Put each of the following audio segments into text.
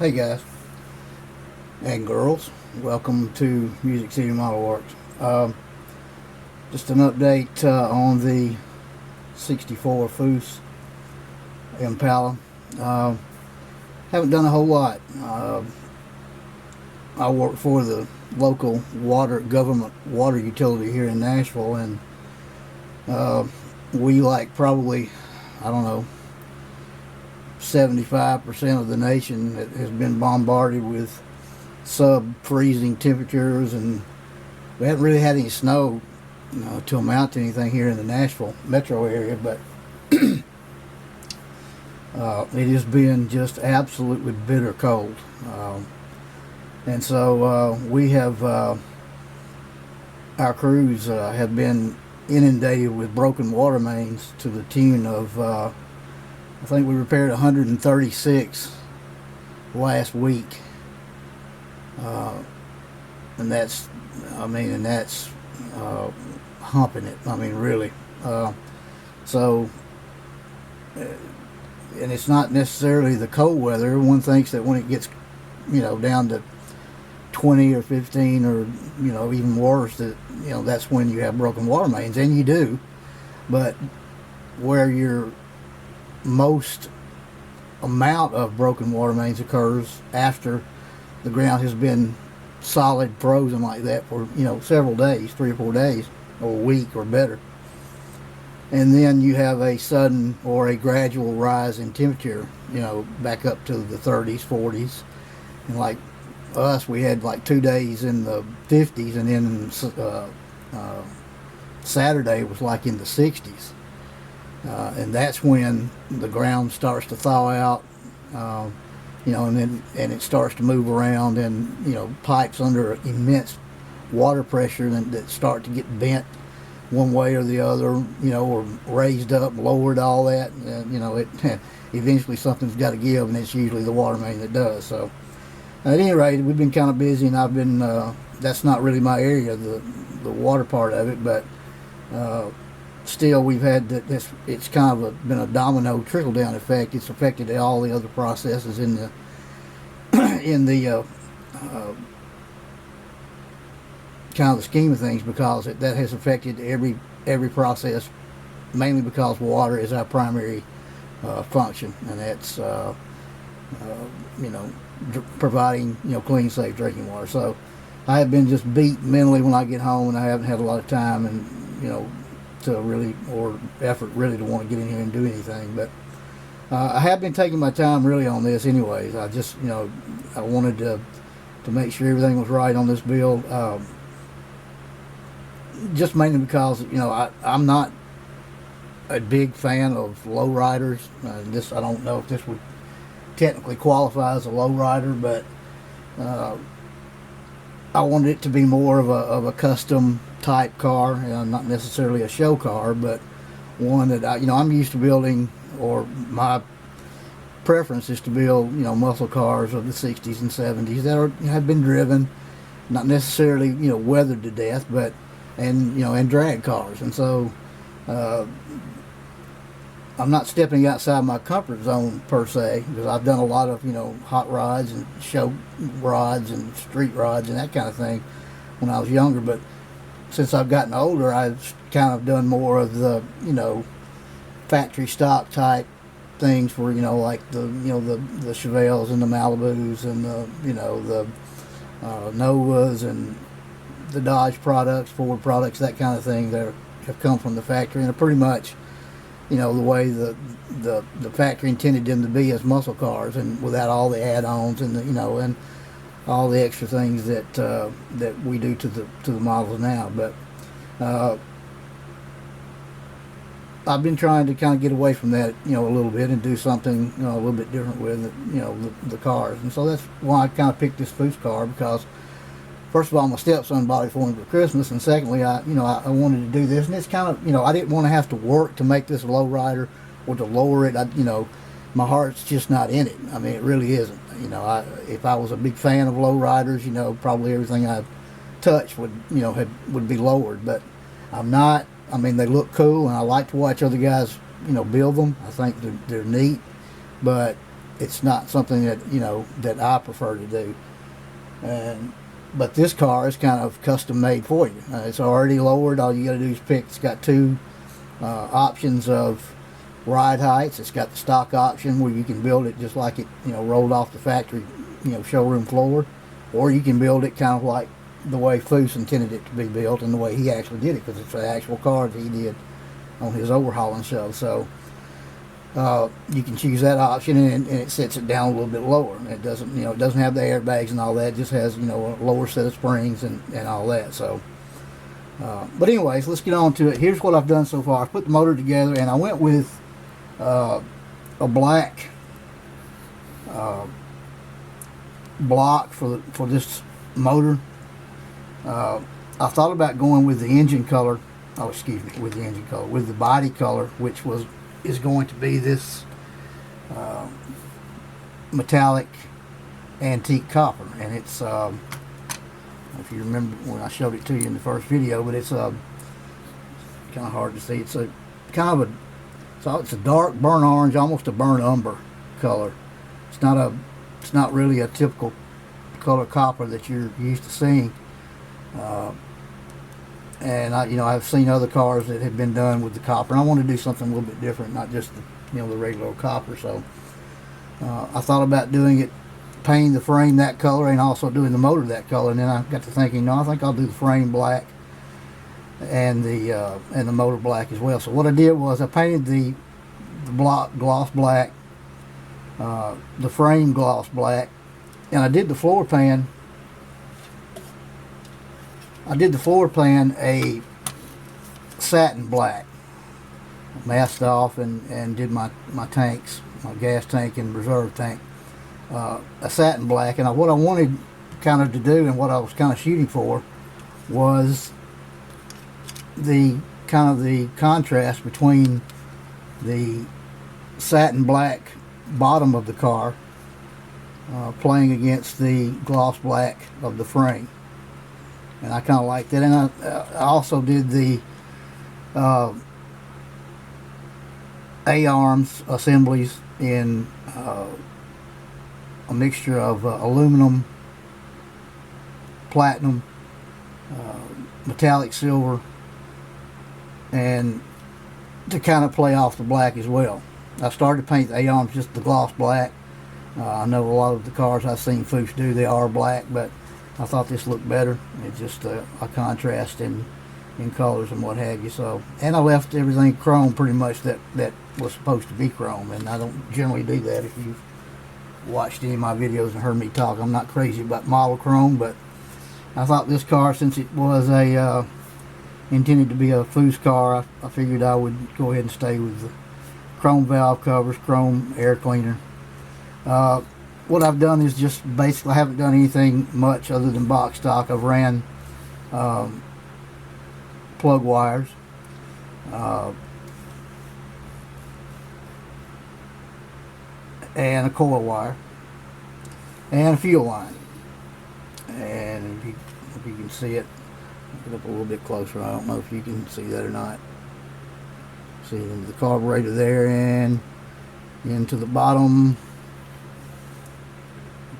Hey guys and girls, welcome to Music City Model Works. Just an update on the 64 Foose Impala. Uh, haven't done a whole lot. I work for the local government water utility here in Nashville, and uh, we, like, probably, I don't know, 75% of the nation has been bombarded with sub-freezing temperatures, and we haven't really had any snow to amount to anything here in the Nashville metro area, but it has been just absolutely bitter cold. And so we have, our crews have been inundated with broken water mains to the tune of, I think we repaired 136 last week. And that's, humping it. I mean, really. So, and it's not necessarily the cold weather. Everyone thinks that when it gets, down to 20 or 15 or, even worse, that, that's when you have broken water mains, and you do. But where your most amount of broken water mains occurs after the ground has been solid frozen like that for several days, 3 or 4 days, or a week or better, and then you have a sudden or a gradual rise in temperature, back up to the 30s, 40s, and like us, we had like 2 days in the 50s, and then Saturday was like in the 60s, and that's when the ground starts to thaw out. And it starts to move around, and pipes under immense water pressure that start to get bent one way or the other, or raised up, lowered, all that. It eventually something's got to give, and it's usually the water main that does. So at any rate, we've been kind of busy, and I've been that's not really my area, the water part of it, but still, we've had this. It's kind of been a domino trickle down effect. It's affected all the other processes in the kind of the scheme of things, because that has affected every process, mainly because water is our primary function, and that's providing clean, safe drinking water. So I have been just beat mentally when I get home, and I haven't had a lot of time and to really, or effort really, to want to get in here and do anything. But I have been taking my time really on this anyways. I just, I wanted to make sure everything was right on this build, just mainly because, I'm not a big fan of lowriders. I don't know if this would technically qualify as a lowrider, but I wanted it to be more of a custom type car, not necessarily a show car, but one that I'm used to building, or my preference is to build muscle cars of the 60s and 70s that have been driven, not necessarily weathered to death, but and drag cars. And so I'm not stepping outside my comfort zone per se, because I've done a lot of hot rods and show rods and street rods and that kind of thing when I was younger. But since I've gotten older, I've kind of done more of the factory stock type things, for like the Chevelles and the Malibus and the Novas and the Dodge products, Ford products, that kind of thing, that have come from the factory and are pretty much the way the factory intended them to be, as muscle cars, and without all the add-ons and and all the extra things that we do to the models now. But I've been trying to kind of get away from that, a little bit, and do something, a little bit different with it, the cars. And so that's why I kind of picked this Foose car, because first of all, my stepson bought it for me for Christmas, and secondly, I wanted to do this, and it's kind of, I didn't want to have to work to make this a low rider or to lower it. My heart's just not in it. I mean, it really isn't. If I was a big fan of low riders, probably everything I touched would be lowered, but I'm not. I mean, they look cool, and I like to watch other guys, build them. I think they're neat, but it's not something that, you know, that I prefer to do. But this car is kind of custom made for you. It's already lowered. All you got to do is pick. It's got two options of ride heights. It's got the stock option where you can build it just like it, you know, rolled off the factory, you know, showroom floor, or you can build it kind of like the way Foose intended it to be built and the way he actually did it, because it's the actual car that he did on his overhauling show. So you can choose that option, and it sets it down a little bit lower. It doesn't, you know, it doesn't have the airbags and all that. It just has, you know, a lower set of springs and all that. So, but anyways, let's get on to it. Here's what I've done so far. I put the motor together, and I went with a black block for this motor. I thought about going with the engine color. Oh, excuse me, with the engine color, with the body color, which is going to be this metallic antique copper. And it's if you remember when I showed it to you in the first video, but it's kind of hard to see. It's a kind of a, so it's a dark burnt orange, almost a burnt umber color. It's not really a typical color copper that you're used to seeing. And I've seen other cars that have been done with the copper, and I want to do something a little bit different, not just the regular copper. So I thought about doing it, painting the frame that color, and also doing the motor that color. And then I got to thinking, no, I think I'll do the frame black and the motor black as well. So what I did was I painted the block gloss black, the frame gloss black, and I did the floor pan. A satin black. Masked off and did my tanks, my gas tank and reserve tank, a satin black. And what I wanted kind of to do, and what I was kind of shooting for, was the contrast between the satin black bottom of the car playing against the gloss black of the frame. And I kind of like that. And I also did the A-arms assemblies in a mixture of aluminum, platinum, metallic silver, and to kind of play off the black as well. I started to paint the A-arms just the gloss black. I know a lot of the cars I've seen Foose do, they are black, but I thought this looked better. It's just a contrast in colors and what have you. So, and I left everything chrome pretty much that was supposed to be chrome, and I don't generally do that. If you've watched any of my videos and heard me talk, I'm not crazy about model chrome, but I thought this car, since it was intended to be a Foose car, I figured I would go ahead and stay with the chrome valve covers, chrome air cleaner. What I've done is just basically, I haven't done anything much other than box stock. I've ran plug wires, and a coil wire, and a fuel line. And if you can see it, look it up a little bit closer. I don't know if you can see that or not. See the carburetor there, and into the bottom.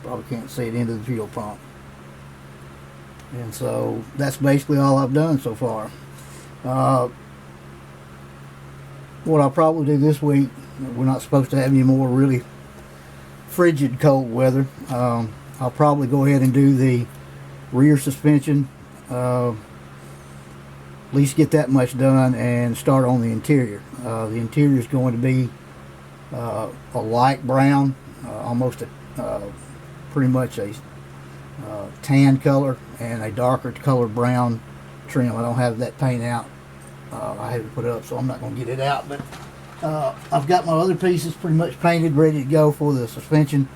Probably can't see it, into the fuel pump. And so that's basically all I've done so far. What I'll probably do this week, we're not supposed to have any more really frigid cold weather. I'll probably go ahead and do the rear suspension, at least get that much done, and start on the interior. The interior is going to be a light brown, almost pretty much a tan color, and a darker color brown trim. I don't have that paint out. I had to put it up, so I'm not going to get it out. But I've got my other pieces pretty much painted, ready to go for the suspension.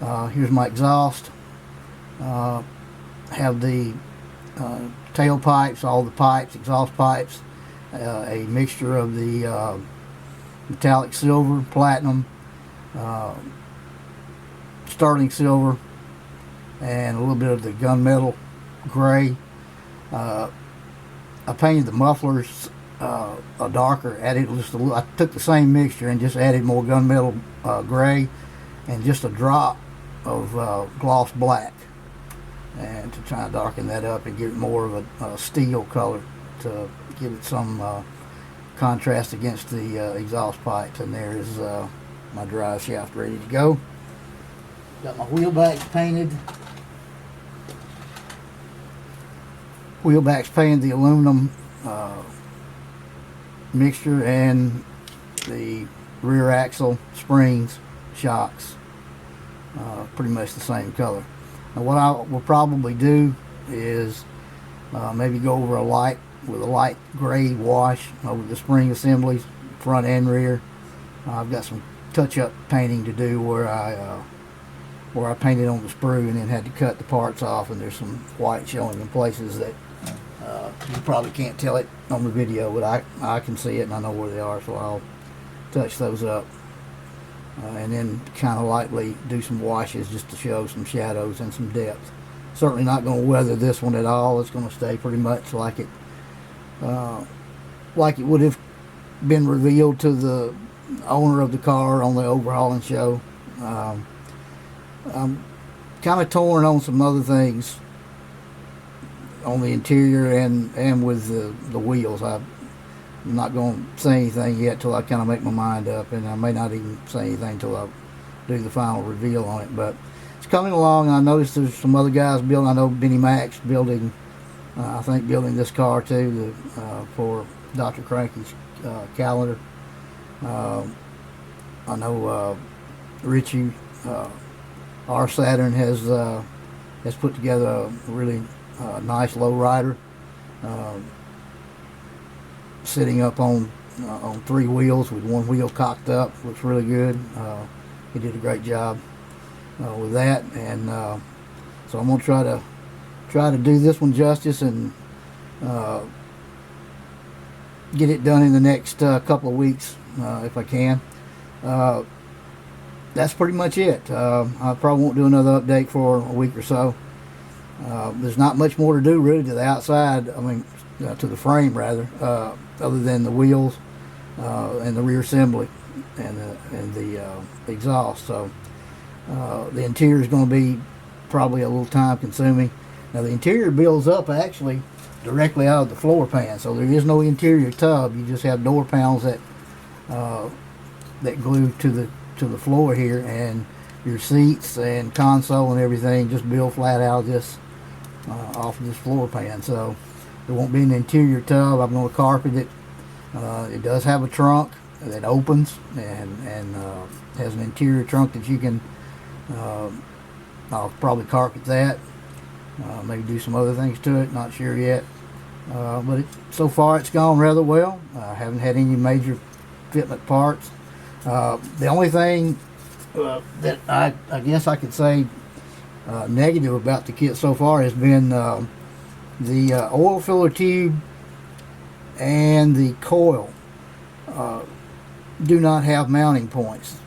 Here's my exhaust. Have the tail pipes, all the pipes, exhaust pipes, a mixture of the metallic silver, platinum, sterling silver, and a little bit of the gunmetal gray. I painted the mufflers a darker, added just a little. I took the same mixture and just added more gunmetal gray, and just a drop of gloss black, and to try and darken that up and give it more of a steel color to give it some contrast against the exhaust pipes. And there's my drive shaft ready to go. Got my wheel backs painted. Wheel backs painted, the aluminum mixture, and the rear axle springs, shocks, pretty much the same color. Now what I will probably do is maybe go over a light gray wash over the spring assemblies, front and rear. I've got some touch-up painting to do where I painted on the sprue and then had to cut the parts off, and there's some white showing in places that you probably can't tell it on the video, but I can see it and I know where they are, so I'll touch those up. And then kind of lightly do some washes just to show some shadows and some depth. Certainly not going to weather this one at all. It's going to stay pretty much like it would have been revealed to the owner of the car on the overhauling show. I'm kind of torn on some other things on the interior and with the wheels. I'm not going to say anything yet till I kind of make my mind up, and I may not even say anything till I do the final reveal on it. But it's coming along. I noticed there's some other guys building. I know Benny Mac's building, I think building this car too, for Dr. Cranky's calendar. I know Richie, our Saturn, has put together a really nice lowrider. Sitting up on 3 wheels with 1 wheel cocked up. Looks really good. He did a great job with that, and so I'm gonna try to do this one justice and get it done in the next couple of weeks if I can. That's pretty much it. I probably won't do another update for a week or so. There's not much more to do really to the outside. I mean, to the frame rather, other than the wheels and the rear assembly and the exhaust. So the interior is going to be probably a little time consuming. Now the interior builds up actually directly out of the floor pan, so there is no interior tub. You just have door panels that glue to the floor here, and your seats and console and everything just build flat out of this off of this floor pan. So there won't be an interior tub. I'm going to carpet it. It does have a trunk that opens and has an interior trunk that you can, I'll probably carpet that, maybe do some other things to it, not sure yet. But so far it's gone rather well. I haven't had any major fitment parts. The only thing that I guess I could say negative about the kit so far has been the oil filler tube and the coil do not have mounting points.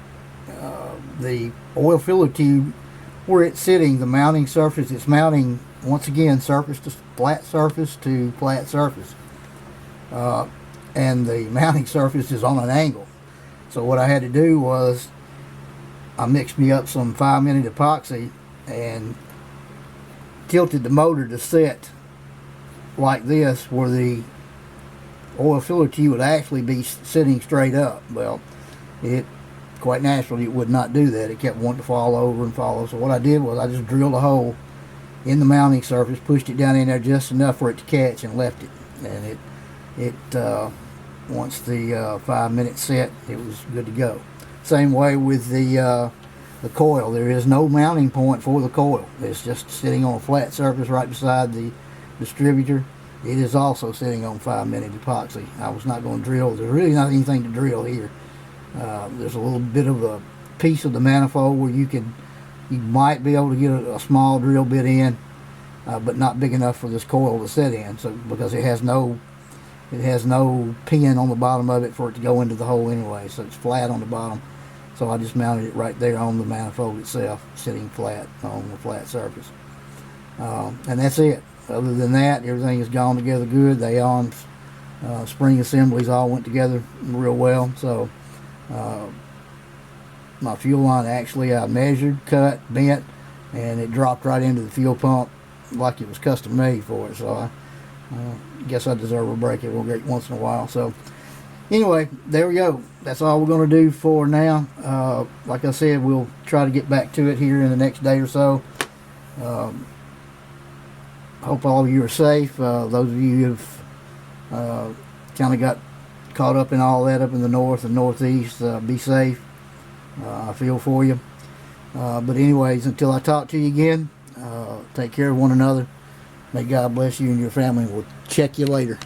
The oil filler tube, where it's sitting, the mounting surface, it's mounting once again surface to flat surface to flat surface, and the mounting surface is on an angle. So what I had to do was I mixed me up some 5-minute epoxy and tilted the motor to set like this, where the oil filler tube would actually be sitting straight up. Well, it quite naturally it would not do that. It kept wanting to fall over and follow. So what I did was I just drilled a hole in the mounting surface, pushed it down in there just enough for it to catch, and left it. And it once the 5-minute set, it was good to go. Same way with the coil. There is no mounting point for the coil. It's just sitting on a flat surface right beside the distributor. It is also sitting on 5-minute epoxy. I was not going to drill. There's really not anything to drill here. There's a little bit of a piece of the manifold where you might be able to get a small drill bit in, but not big enough for this coil to set in. So because it has no pin on the bottom of it for it to go into the hole anyway, so it's flat on the bottom. So I just mounted it right there on the manifold itself, sitting flat on the flat surface. And that's it. Other than that, everything has gone together good. The arms, spring assemblies all went together real well. So my fuel line. Actually, I measured, cut, bent, and it dropped right into the fuel pump like it was custom made for it. So I guess I deserve a break every once in a while. So anyway, there we go. That's all we're going to do for now. Like I said, we'll try to get back to it here in the next day or so. Hope all of you are safe. Those of you who've kind of got caught up in all that up in the north and northeast, be safe. I feel for you. But anyways, until I talk to you again, take care of one another. May God bless you and your family. We'll check you later.